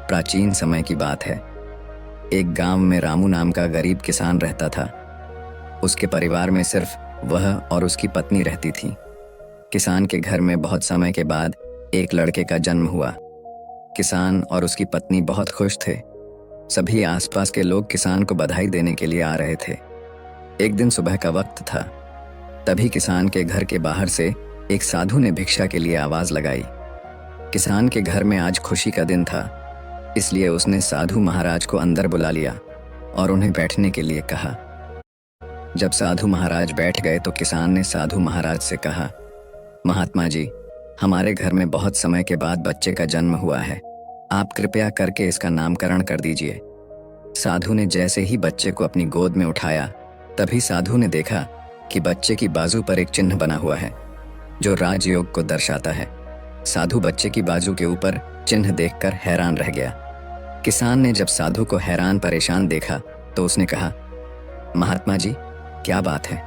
प्राचीन समय की बात है। एक गांव में रामू नाम का गरीब किसान रहता था। उसके परिवार में सिर्फ वह और उसकी पत्नी रहती थी। किसान के घर में बहुत समय के बाद एक लड़के का जन्म हुआ। किसान और उसकी पत्नी बहुत खुश थे। सभी आसपास के लोग किसान को बधाई देने के लिए आ रहे थे। एक दिन सुबह का वक्त था। तभी किसान के घर के बाहर से एक साधु ने भिक्षा के लिए आवाज लगाई। किसान के घर में आज खुशी का दिन था, इसलिए उसने साधु महाराज को अंदर बुला लिया और उन्हें बैठने के लिए कहा। जब साधु महाराज बैठ गए तो किसान ने साधु महाराज से कहा, महात्मा जी, हमारे घर में बहुत समय के बाद बच्चे का जन्म हुआ है। आप कृपया करके इसका नामकरण कर दीजिए। साधु ने जैसे ही बच्चे को अपनी गोद में उठाया, तभी साधु ने देखा कि बच्चे की बाजू पर एक चिन्ह बना हुआ है जो राजयोग को दर्शाता है। साधु बच्चे की बाजू के ऊपर चिन्ह देखकर हैरान रह गया। किसान ने जब साधु को हैरान परेशान देखा तो उसने कहा, महात्मा जी, क्या बात है?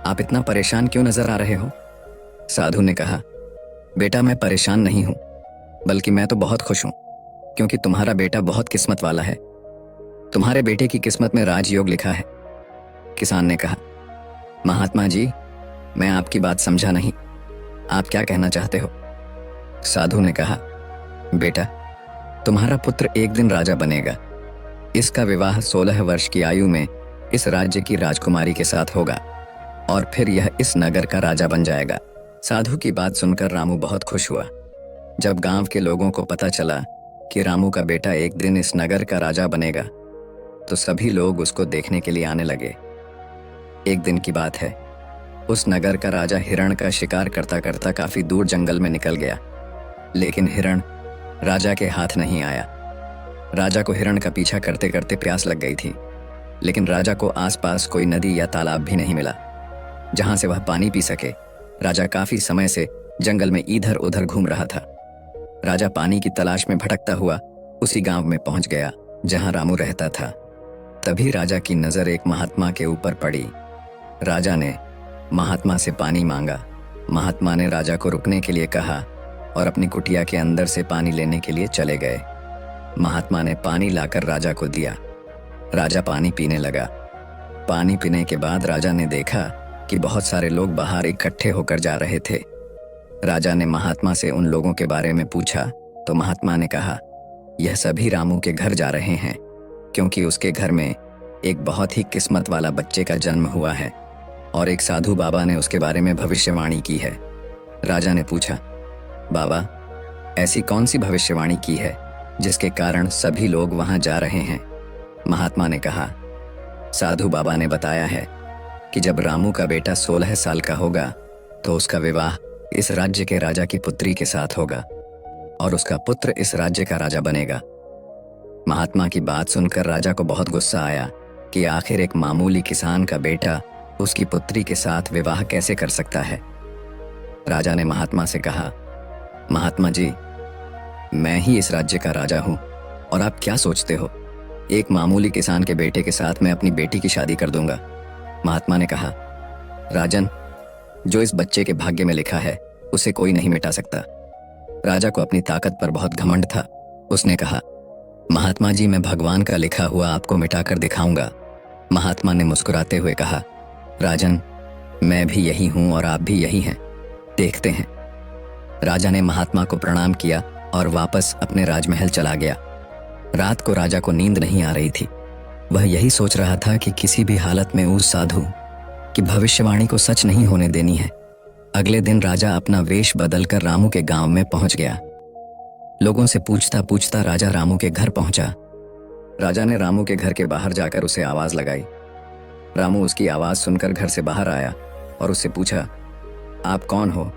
आप इतना परेशान क्यों नजर आ रहे हो? साधु ने कहा, बेटा, मैं परेशान नहीं हूं, बल्कि मैं तो बहुत खुश हूं, क्योंकि तुम्हारा बेटा बहुत किस्मत वाला है। तुम्हारे बेटे की किस्मत में राजयोग लिखा है। किसान ने कहा, महात्मा जी, मैं आपकी बात समझा नहीं। आप क्या कहना चाहते हो? साधु ने कहा, बेटा, तुम्हारा पुत्र एक दिन राजा बनेगा। इसका विवाह 16 वर्ष की आयु में इस राज्य की राजकुमारी के साथ होगा और फिर यह इस नगर का राजा बन जाएगा। साधु की बात सुनकर रामू बहुत खुश हुआ। जब गांव के लोगों को पता चला कि रामू का बेटा एक दिन इस नगर का राजा बनेगा, तो सभी लोग उसको देखने के लिए आने लगे। एक दिन की बात है, उस नगर का राजा हिरण का शिकार करता करता काफी दूर जंगल में निकल गया, लेकिन हिरण राजा के हाथ नहीं आया। राजा को हिरण का पीछा करते करते प्यास लग गई थी, लेकिन राजा को आसपास कोई नदी या तालाब भी नहीं मिला जहां से वह पानी पी सके। राजा काफी समय से जंगल में इधर उधर घूम रहा था। राजा पानी की तलाश में भटकता हुआ उसी गांव में पहुंच गया जहां रामू रहता था। तभी राजा की नजर एक महात्मा के ऊपर पड़ी। राजा ने महात्मा से पानी मांगा। महात्मा ने राजा को रुकने के लिए कहा और अपनी कुटिया के अंदर से पानी लेने के लिए चले गए। महात्मा ने पानी लाकर राजा को दिया। राजा पानी पीने लगा। पानी पीने के बाद राजा ने देखा कि बहुत सारे लोग बाहर इकट्ठे होकर जा रहे थे। राजा ने महात्मा से उन लोगों के बारे में पूछा तो महात्मा ने कहा, यह सभी रामू के घर जा रहे हैं, क्योंकि उसके घर में एक बहुत ही किस्मत वाला बच्चे का जन्म हुआ है और एक साधु बाबा ने उसके बारे में भविष्यवाणी की है। राजा ने पूछा, बाबा, ऐसी कौन सी भविष्यवाणी की है जिसके कारण सभी लोग वहां जा रहे हैं? महात्मा ने कहा, साधु बाबा ने बताया है कि जब रामू का बेटा 16 साल का होगा तो उसका विवाह इस राज्य के राजा की पुत्री के साथ होगा और उसका पुत्र इस राज्य का राजा बनेगा। महात्मा की बात सुनकर राजा को बहुत गुस्सा आया कि आखिर एक मामूली किसान का बेटा उसकी पुत्री के साथ विवाह कैसे कर सकता है। राजा ने महात्मा से कहा, महात्मा जी, मैं ही इस राज्य का राजा हूं और आप क्या सोचते हो, एक मामूली किसान के बेटे के साथ मैं अपनी बेटी की शादी कर दूंगा? महात्मा ने कहा, राजन, जो इस बच्चे के भाग्य में लिखा है उसे कोई नहीं मिटा सकता। राजा को अपनी ताकत पर बहुत घमंड था। उसने कहा, महात्मा जी, मैं भगवान का लिखा हुआ आपको मिटाकर दिखाऊंगा। महात्मा ने मुस्कुराते हुए कहा, राजन, मैं भी यही हूं और आप भी यही हैं, देखते हैं। राजा ने महात्मा को प्रणाम किया और वापस अपने राजमहल चला गया। रात को राजा को नींद नहीं आ रही थी। वह यही सोच रहा था कि किसी भी हालत में उस साधु की भविष्यवाणी को सच नहीं होने देनी है। अगले दिन राजा अपना वेश बदलकर रामू के गांव में पहुंच गया। लोगों से पूछता पूछता राजा रामू के घर पहुंचा। राजा ने रामू के घर के बाहर जाकर उसे आवाज लगाई। रामू उसकी आवाज सुनकर घर से बाहर आया और उससे पूछा, आप कौन हो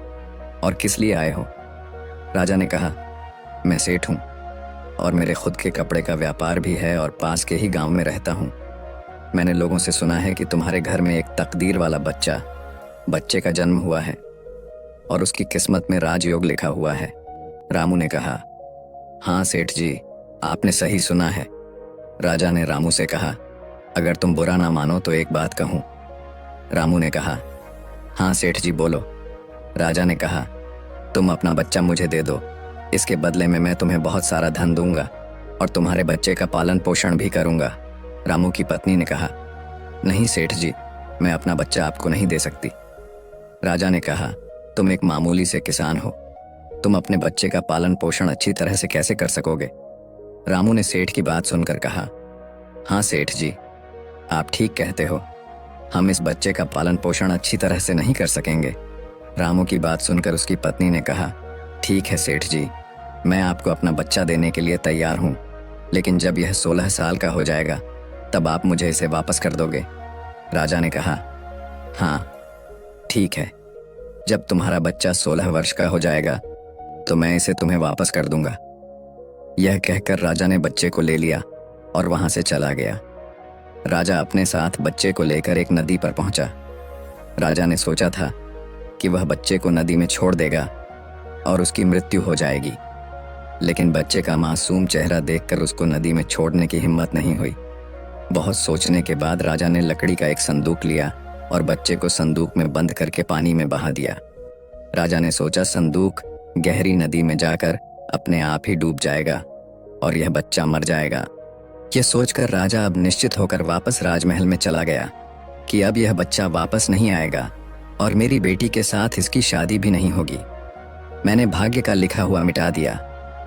और किस लिए आए हो? राजा ने कहा, मैं सेठ हूं और मेरे खुद के कपड़े का व्यापार भी है और पास के ही गांव में रहता हूं। मैंने लोगों से सुना है कि तुम्हारे घर में एक तकदीर वाला बच्चे का जन्म हुआ है और उसकी किस्मत में राजयोग लिखा हुआ है। रामू ने कहा, हाँ सेठ जी, आपने सही सुना है। राजा ने रामू से कहा, अगर तुम बुरा ना मानो तो एक बात कहूं। रामू ने कहा, हाँ सेठ जी, बोलो। राजा ने कहा, तुम अपना बच्चा मुझे दे दो, इसके बदले में मैं तुम्हें बहुत सारा धन दूंगा और तुम्हारे बच्चे का पालन पोषण भी करूंगा। रामू की पत्नी ने कहा। नहीं सेठ जी, मैं अपना बच्चा आपको नहीं दे सकती। राजा ने कहा, तुम एक मामूली से किसान हो, तुम अपने बच्चे का पालन पोषण अच्छी तरह से कैसे कर सकोगे? रामू ने सेठ की बात सुनकर कहा, हाँ सेठ जी, आप ठीक कहते हो, हम इस बच्चे का पालन पोषण अच्छी तरह से नहीं कर सकेंगे। रामू की बात सुनकर उसकी पत्नी ने कहा, ठीक है सेठ जी, मैं आपको अपना बच्चा देने के लिए तैयार हूँ, लेकिन जब यह 16 साल का हो जाएगा तब आप मुझे इसे वापस कर दोगे? राजा ने कहा, हाँ ठीक है, जब तुम्हारा बच्चा 16 वर्ष का हो जाएगा तो मैं इसे तुम्हें वापस कर दूंगा। यह कहकर राजा ने बच्चे को ले लिया और वहां से चला गया। राजा अपने साथ बच्चे को लेकर एक नदी पर पहुंचा। राजा ने सोचा था कि वह बच्चे को नदी में छोड़ देगा और उसकी मृत्यु हो जाएगी, लेकिन बच्चे का मासूम चेहरा देखकर उसको नदी में छोड़ने की हिम्मत नहीं हुई। बहुत सोचने के बाद राजा ने लकड़ी का एक संदूक लिया और बच्चे को संदूक में बंद करके पानी में बहा दिया। राजा ने सोचा संदूक गहरी नदी में जाकर अपने आप ही डूब जाएगा और यह बच्चा मर जाएगा। यह सोचकर राजा अब निश्चित होकर वापस राजमहल में चला गया कि अब यह बच्चा वापस नहीं आएगा और मेरी बेटी के साथ इसकी शादी भी नहीं होगी। मैंने भाग्य का लिखा हुआ मिटा दिया।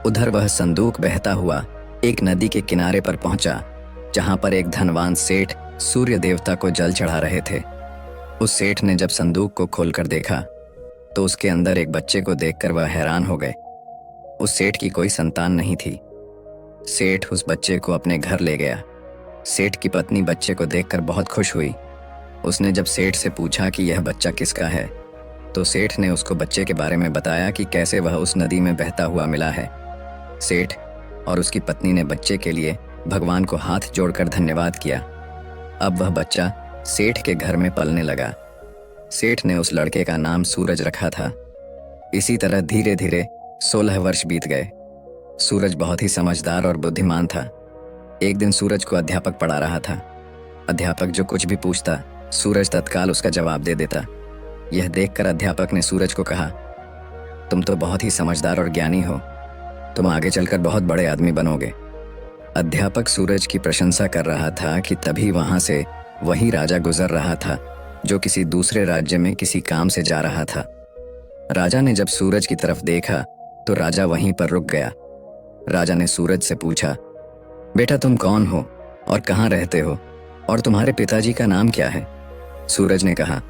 उधर वह संदूक बहता हुआ एक नदी के किनारे पर पहुंचा, जहां पर एक धनवान सेठ सूर्य देवता को जल चढ़ा रहे थे। उस सेठ ने जब संदूक को खोलकर देखा तो उसके अंदर एक बच्चे को देखकर वह हैरान हो गए। उस सेठ की कोई संतान नहीं थी। सेठ उस बच्चे को अपने घर ले गया। सेठ की पत्नी बच्चे को देखकर बहुत खुश हुई। उसने जब सेठ से पूछा कि यह बच्चा किसका है, तो सेठ ने उसको बच्चे के बारे में बताया कि कैसे वह उस नदी में बहता हुआ मिला है। सेठ और उसकी पत्नी ने बच्चे के लिए भगवान को हाथ जोड़कर धन्यवाद किया। अब वह बच्चा सेठ के घर में पलने लगा। सेठ ने उस लड़के का नाम सूरज रखा था। इसी तरह धीरे धीरे 16 वर्ष बीत गए। सूरज बहुत ही समझदार और बुद्धिमान था। एक दिन सूरज को अध्यापक पढ़ा रहा था। अध्यापक जो कुछ भी पूछता, सूरज तत्काल उसका जवाब दे देता। यह देखकर अध्यापक ने सूरज को कहा, तुम तो बहुत ही समझदार और ज्ञानी हो, तुम आगे चलकर बहुत बड़े आदमी बनोगे। अध्यापक सूरज की प्रशंसा कर रहा था कि तभी वहां से वही राजा गुजर रहा था जो किसी दूसरे राज्य में किसी काम से जा रहा था। राजा ने जब सूरज की तरफ देखा तो राजा वहीं पर रुक गया। राजा ने सूरज से पूछा, बेटा तुम कौन हो और कहाँ रहते हो और तुम्हारे पिताजी का नाम क्या है? सूरज ने कहा,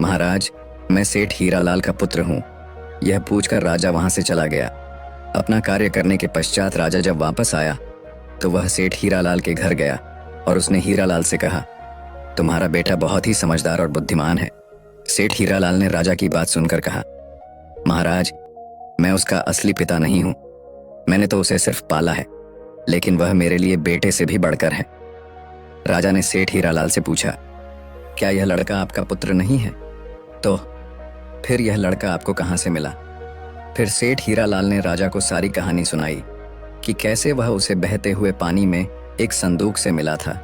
महाराज मैं सेठ हीरालाल का पुत्र हूँ। यह पूछकर राजा वहां से चला गया। अपना कार्य करने के पश्चात राजा जब वापस आया तो वह सेठ हीरालाल के घर गया और उसने हीरालाल से कहा, तुम्हारा बेटा बहुत ही समझदार और बुद्धिमान है। सेठ हीरालाल ने राजा की बात सुनकर कहा, महाराज मैं उसका असली पिता नहीं हूं, मैंने तो उसे सिर्फ पाला है, लेकिन वह मेरे लिए बेटे से भी बढ़कर है। राजा ने सेठ हीरालाल से पूछा, क्या यह लड़का आपका पुत्र नहीं है? तो फिर यह लड़का आपको कहां से मिला? फिर सेठ हीरालाल ने राजा को सारी कहानी सुनाई कि कैसे वह उसे बहते हुए पानी में एक संदूक से मिला था।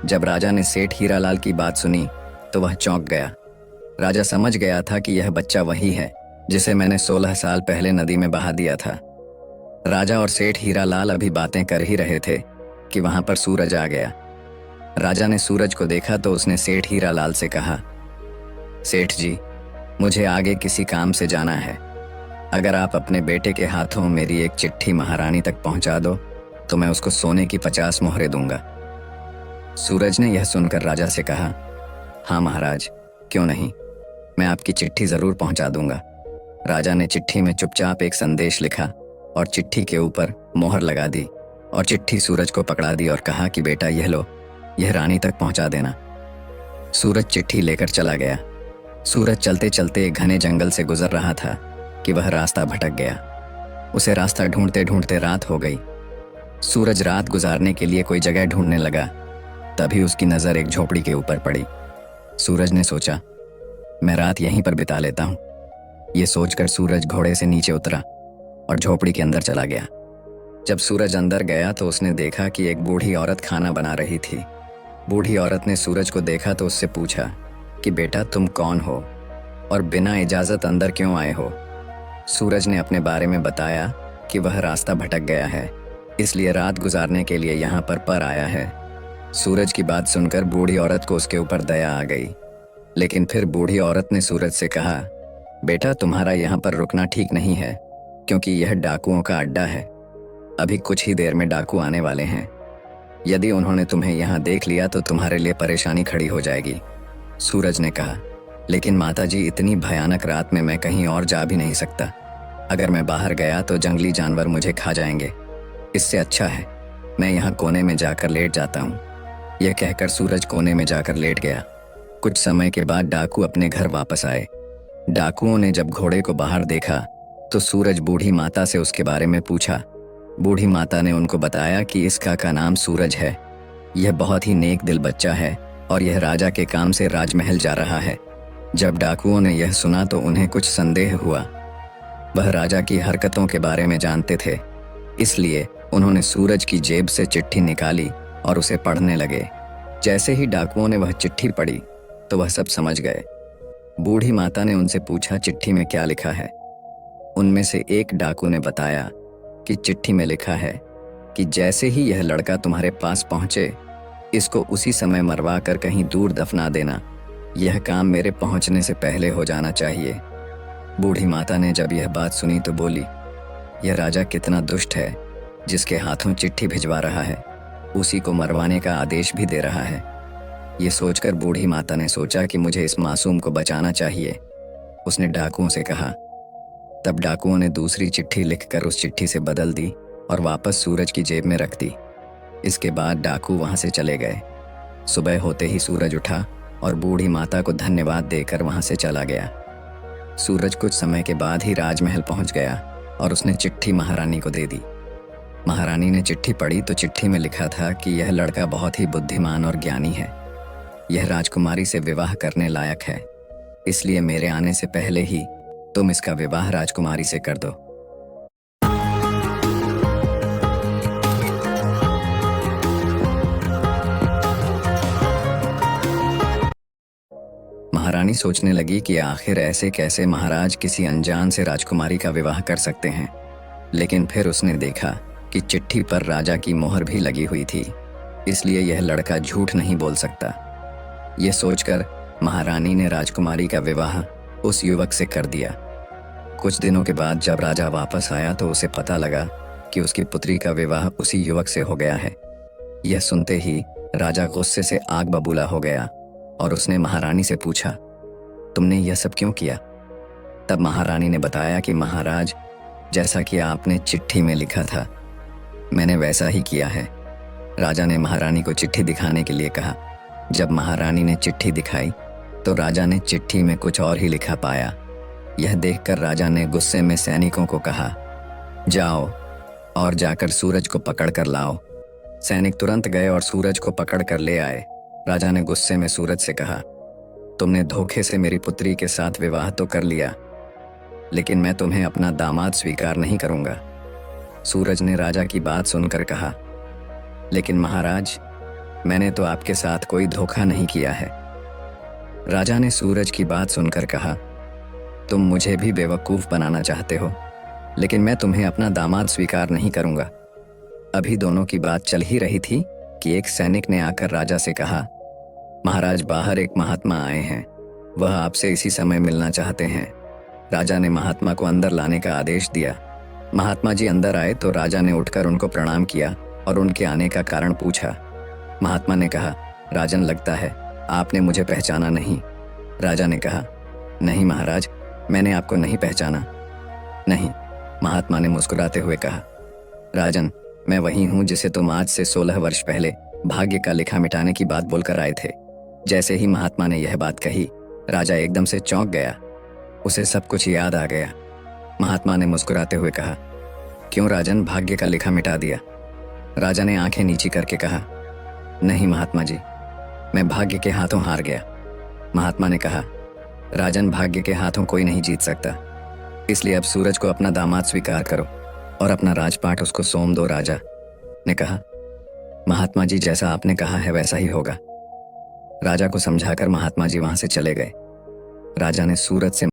जब राजा ने सेठ हीरालाल की बात सुनी तो वह चौंक गया। राजा समझ गया था कि यह बच्चा वही है जिसे मैंने 16 साल पहले नदी में बहा दिया था। राजा और सेठ हीरालाल अभी बातें कर ही रहे थे कि वहां पर सूरज आ गया। राजा ने सूरज को देखा तो उसने सेठ हीरालाल से कहा, सेठ जी मुझे आगे किसी काम से जाना है, अगर आप अपने बेटे के हाथों मेरी एक चिट्ठी महारानी तक पहुंचा दो तो मैं उसको सोने की 50 मोहरें दूंगा। सूरज ने यह सुनकर राजा से कहा, हाँ महाराज क्यों नहीं, मैं आपकी चिट्ठी जरूर पहुंचा दूंगा। राजा ने चिट्ठी में चुपचाप एक संदेश लिखा और चिट्ठी के ऊपर मोहर लगा दी और चिट्ठी सूरज को पकड़ा दी और कहा कि बेटा यह लो, यह रानी तक पहुंचा देना। सूरज चिट्ठी लेकर चला गया। सूरज चलते चलते एक घने जंगल से गुजर रहा था कि वह रास्ता भटक गया। उसे रास्ता ढूंढते ढूंढते रात हो गई। सूरज रात गुजारने के लिए कोई जगह ढूंढने लगा। तभी उसकी नजर एक झोपड़ी के ऊपर पड़ी। सूरज ने सोचा, मैं रात यहीं पर बिता लेता हूं। यह सोचकर सूरज घोड़े से नीचे उतरा और झोपड़ी के अंदर चला गया। जब सूरज अंदर गया तो उसने देखा कि एक बूढ़ी औरत खाना बना रही थी। बूढ़ी औरत ने सूरज को देखा तो उससे पूछा कि बेटा तुम कौन हो और बिना इजाजत अंदर क्यों आए हो? सूरज ने अपने बारे में बताया कि वह रास्ता भटक गया है इसलिए रात गुजारने के लिए यहाँ पर आया है। सूरज की बात सुनकर बूढ़ी औरत को उसके ऊपर दया आ गई। लेकिन फिर बूढ़ी औरत ने सूरज से कहा, बेटा तुम्हारा यहाँ पर रुकना ठीक नहीं है, क्योंकि यह डाकुओं का अड्डा है। अभी कुछ ही देर में डाकू आने वाले हैं। यदि उन्होंने तुम्हें यहाँ देख लिया तो तुम्हारे लिए परेशानी खड़ी हो जाएगी। सूरज ने कहा, लेकिन माताजी इतनी भयानक रात में मैं कहीं और जा भी नहीं सकता। अगर मैं बाहर गया तो जंगली जानवर मुझे खा जाएंगे। इससे अच्छा है मैं यहाँ कोने में जाकर लेट जाता हूँ। यह कहकर सूरज कोने में जाकर लेट गया। कुछ समय के बाद डाकू अपने घर वापस आए। डाकुओं ने जब घोड़े को बाहर देखा तो सूरज बूढ़ी माता से उसके बारे में पूछा। बूढ़ी माता ने उनको बताया कि इसका का नाम सूरज है। यह बहुत ही नेक दिल बच्चा है और यह राजा के काम से राजमहल जा रहा है। जब डाकुओं ने यह सुना तो उन्हें कुछ संदेह हुआ। वह राजा की हरकतों के बारे में जानते थे, इसलिए उन्होंने सूरज की जेब से चिट्ठी निकाली और उसे पढ़ने लगे। जैसे ही डाकुओं ने वह चिट्ठी पढ़ी तो वह सब समझ गए। बूढ़ी माता ने उनसे पूछा, चिट्ठी में क्या लिखा है? उनमें से एक डाकू ने बताया कि चिट्ठी में लिखा है कि जैसे ही यह लड़का तुम्हारे पास पहुंचे, इसको उसी समय मरवा कर कहीं दूर दफना देना। यह काम मेरे पहुंचने से पहले हो जाना चाहिए। बूढ़ी माता ने जब यह बात सुनी तो बोली, यह राजा कितना दुष्ट है, जिसके हाथों चिट्ठी भिजवा रहा है, उसी को मरवाने का आदेश भी दे रहा है। ये सोचकर बूढ़ी माता ने सोचा कि मुझे इस मासूम को बचाना चाहिए। उसने डाकुओं से कहा। तब डाकुओं ने दूसरी चिट्ठी लिखकर उस चिट्ठी से बदल दी और वापस सूरज की जेब में रख दी। इसके बाद डाकू वहां से चले गए। सुबह होते ही सूरज उठा और बूढ़ी माता को धन्यवाद देकर वहां से चला गया। सूरज कुछ समय के बाद ही राजमहल पहुंच गया और उसने चिट्ठी महारानी को दे दी। महारानी ने चिट्ठी पढ़ी तो चिट्ठी में लिखा था कि यह लड़का बहुत ही बुद्धिमान और ज्ञानी है। यह राजकुमारी से विवाह करने लायक है, इसलिए मेरे आने से पहले ही तुम इसका विवाह राजकुमारी से कर दो। महारानी सोचने लगी कि आखिर ऐसे कैसे महाराज किसी अनजान से राजकुमारी का विवाह कर सकते हैं। लेकिन फिर उसने देखा कि चिट्ठी पर राजा की मोहर भी लगी हुई थी, इसलिए यह लड़का झूठ नहीं बोल सकता। यह सोचकर महारानी ने राजकुमारी का विवाह उस युवक से कर दिया। कुछ दिनों के बाद जब राजा वापस आया तो उसे पता लगा कि उसकी पुत्री का विवाह उसी युवक से हो गया है। यह सुनते ही राजा गुस्से से आग बबूला हो गया और उसने महारानी से पूछा, तुमने यह सब क्यों किया? तब महारानी ने बताया कि महाराज, जैसा कि आपने चिट्ठी में लिखा था, मैंने वैसा ही किया है। राजा ने महारानी को चिट्ठी दिखाने के लिए कहा। जब महारानी ने चिट्ठी दिखाई तो राजा ने चिट्ठी में कुछ और ही लिखा पाया। यह देखकर राजा ने गुस्से में सैनिकों को कहा, जाओ और जाकर सूरज को पकड़ कर लाओ। सैनिक तुरंत गए और सूरज को पकड़ कर ले आए। राजा ने गुस्से में सूरज से कहा, तुमने धोखे से मेरी पुत्री के साथ विवाह तो कर लिया, लेकिन मैं तुम्हें अपना दामाद स्वीकार नहीं करूंगा। सूरज ने राजा की बात सुनकर कहा, लेकिन महाराज, मैंने तो आपके साथ कोई धोखा नहीं किया है। राजा ने सूरज की बात सुनकर कहा, तुम मुझे भी बेवकूफ़ बनाना चाहते हो, लेकिन मैं तुम्हें अपना दामाद स्वीकार नहीं करूंगा। अभी दोनों की बात चल ही रही थी कि एक सैनिक ने आकर राजा से कहा, महाराज, बाहर एक महात्मा आए हैं, वह आपसे इसी समय मिलना चाहते हैं। राजा ने महात्मा को अंदर लाने का आदेश दिया। महात्मा जी अंदर आए तो राजा ने उठकर उनको प्रणाम किया और उनके आने का कारण पूछा। महात्मा ने कहा, राजन, लगता है आपने मुझे पहचाना नहीं। राजा ने कहा, नहीं महाराज, मैंने आपको नहीं पहचाना। नहीं, महात्मा ने मुस्कुराते हुए कहा, राजन, मैं वही हूँ जिसे तुम आज से 16 वर्ष पहले भाग्य का लिखा मिटाने की बात बोलकर आए थे। जैसे ही महात्मा ने यह बात कही, राजा एकदम से चौंक गया। उसे सब कुछ याद आ गया। महात्मा ने मुस्कुराते हुए कहा, क्यों राजन, भाग्य का लिखा मिटा दिया? राजा ने आंखें नीची करके कहा, नहीं महात्मा जी, मैं भाग्य के हाथों हार गया। महात्मा ने कहा, राजन, भाग्य के हाथों कोई नहीं जीत सकता, इसलिए अब सूरज को अपना दामाद स्वीकार करो और अपना राजपाट उसको सौंप दो। राजा ने कहा, महात्मा जी, जैसा आपने कहा है वैसा ही होगा। राजा को समझाकर महात्मा जी वहां से चले गए। राजा ने सूरज से